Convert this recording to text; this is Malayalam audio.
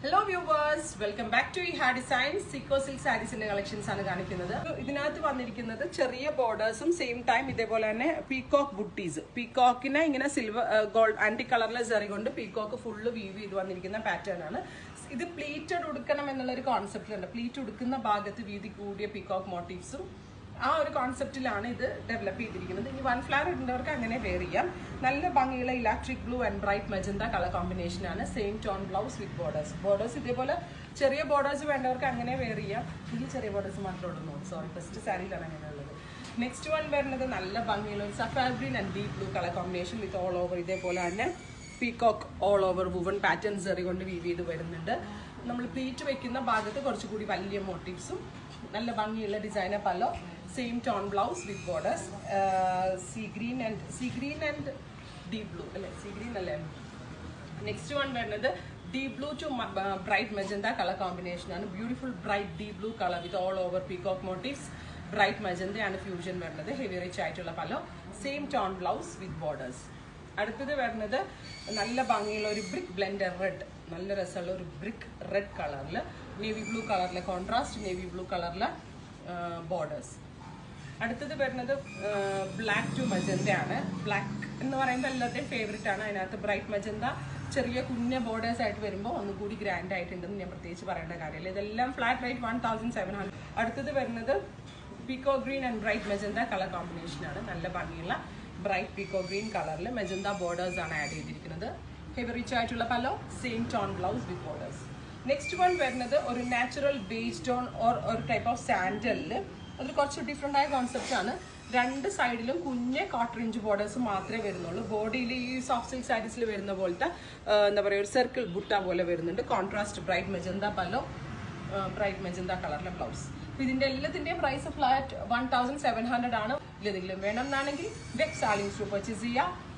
Hello viewers, welcome back to Iha Designs. Seiko Silk Sarees in the collections ആണ് കാണിക്കുന്നത്. ഇതിനകത്ത് വന്നിരിക്കുന്നത് ചെറിയ ബോർഡേഴ്സും സെയിം ടൈം ഇതേപോലെ തന്നെ പീകോക്ക് ബുട്ടീസ്. പീകോക്കിനെ ഇങ്ങനെ സിൽവർ ഗോൾഡ് ആന്റി കളറിലെ സെറി കൊണ്ട് പീകോക്ക് ഫുള്ള് വീവ് ചെയ്ത് വന്നിരിക്കുന്ന പാറ്റേൺ ആണ്. ഇത് പ്ലീറ്റഡ് ഉടുക്കണം എന്നുള്ള ഒരു കോൺസെപ്റ്റ് ഉണ്ട്. പ്ലീറ്റ് ഉടുക്കുന്ന ഭാഗത്ത് വീതി കൂടിയ പീകോക്ക് മോട്ടീവ്സും ആ ഒരു കോൺസെപ്റ്റിലാണ് ഇത് ഡെവലപ്പ് ചെയ്തിരിക്കുന്നത്. ഇനി വൺ ഫ്ലവർ ഇടുന്നവർക്ക് അങ്ങനെ വെയർ ചെയ്യാം. നല്ല ഭംഗിയുള്ള electric blue and bright magenta colour combination ആണ്. Same tone blouse with borders ഇതേപോലെ ചെറിയ ബോർഡേഴ്സ് വേണ്ടവർക്ക് അങ്ങനെ വെയർ ചെയ്യാം. ഇതിൽ ചെറിയ ബോർഡേഴ്സ് മാത്രമേ ഉള്ളൂ. സോറി, ഫസ്റ്റ് സാരിയിലാണ് അങ്ങനെയുള്ളത്. നെക്സ്റ്റ് വൺ വരുന്നത് നല്ല ഭംഗിയുള്ള ഒരു സഫാർ green and deep blue colour combination with all over ഇതേപോലെ തന്നെ peacock all over woven pattern സെറി കൊണ്ട് വീവ് ചെയ്ത് വരുന്നുണ്ട്. നമ്മൾ പ്ലീറ്റ് വെക്കുന്ന ഭാഗത്ത് കുറച്ചുകൂടി വലിയ മോട്ടീവ്സും നല്ല ഭംഗിയുള്ള designer pallu, same tone blouse with borders, sea green and deep blue അല്ലേ, സീ ഗ്രീൻ അല്ലേ. നെക്സ്റ്റ് വൺ വരുന്നത് deep blue to bright magenta colour combination ആണ്. Beautiful bright deep blue colour with all over peacock motifs, bright മെജന്തയാണ് ഫ്യൂഷൻ വരുന്നത്. ഹെവി റിച്ച് ആയിട്ടുള്ള pallu, same tone blouse with borders. അടുത്തത് വരുന്നത് നല്ല ഭംഗിയുള്ള ഒരു ബ്രിക്ക് ബ്ലെൻഡർ റെഡ്, നല്ല രസമുള്ള ഒരു ബ്രിക്ക് റെഡ് കളറിൽ നേവി ബ്ലൂ കളറിലെ കോൺട്രാസ്റ്റ് നേവി ബ്ലൂ കളറിലെ ബോർഡേഴ്സ്. അടുത്തത് വരുന്നത് ബ്ലാക്ക് ടു മജന്തയാണ്. ബ്ലാക്ക് എന്ന് പറയുമ്പോൾ എല്ലാവരുടെയും ഫേവറേറ്റ് ആണ്. അതിനകത്ത് ബ്രൈറ്റ് മജന്ത ചെറിയ കുഞ്ഞ ബോർഡേഴ്സ് ആയിട്ട് വരുമ്പോൾ ഒന്നുകൂടി ഗ്രാൻഡ് ആയിട്ടുണ്ടെന്ന് ഞാൻ പ്രത്യേകിച്ച് പറയേണ്ട കാര്യമില്ല. ഇതെല്ലാം ഫ്ലാറ്റ് റേറ്റ് 1700. അടുത്തത് വരുന്നത് peacock green and bright magenta colour combination ആണ്. നല്ല ഭംഗിയുള്ള ബ്രൈറ്റ് പീകോ ഗ്രീൻ കളറിൽ മെജന്ത ബോർഡേഴ്സ് ആണ് ആഡ് ചെയ്തിരിക്കുന്നത്. ഹെവി റിച്ച് ആയിട്ടുള്ള pallu, same tone blouse with borders. Next one വരുന്നത് ഒരു നാച്ചുറൽ ബേസ് ടോൺ ഓർ ഒരു ടൈപ്പ് ഓഫ് സാൻഡലിൽ അത് കുറച്ച് ഡിഫറെൻ്റ് ആയ കോൺസെപ്റ്റ് ആണ്. രണ്ട് സൈഡിലും കുഞ്ഞ് ക്വാർട്ടർ ഇഞ്ച് ബോർഡേഴ്സ് മാത്രമേ വരുന്നുള്ളൂ. ബോഡിയിൽ ഈ സോഫ്റ്റ് സിൽക്ക് സാരീസിൽ വരുന്ന പോലത്തെ എന്താ പറയുക ഒരു സർക്കിൾ ബുട്ട പോലെ വരുന്നുണ്ട്. Contrast bright magenta pallu, bright magenta കളറിലെ ബ്ലൗസ്. ഇതിൻ്റെ എല്ലാത്തിൻ്റെയും പ്രൈസ് ഫ്ലാറ്റ് 1700 ആണ്. ഇതിലെന്തെങ്കിലും വേണം എന്നാണെങ്കിൽ വെബ് സാലിംഗ്സ് പർച്ചേസ് ചെയ്യുക.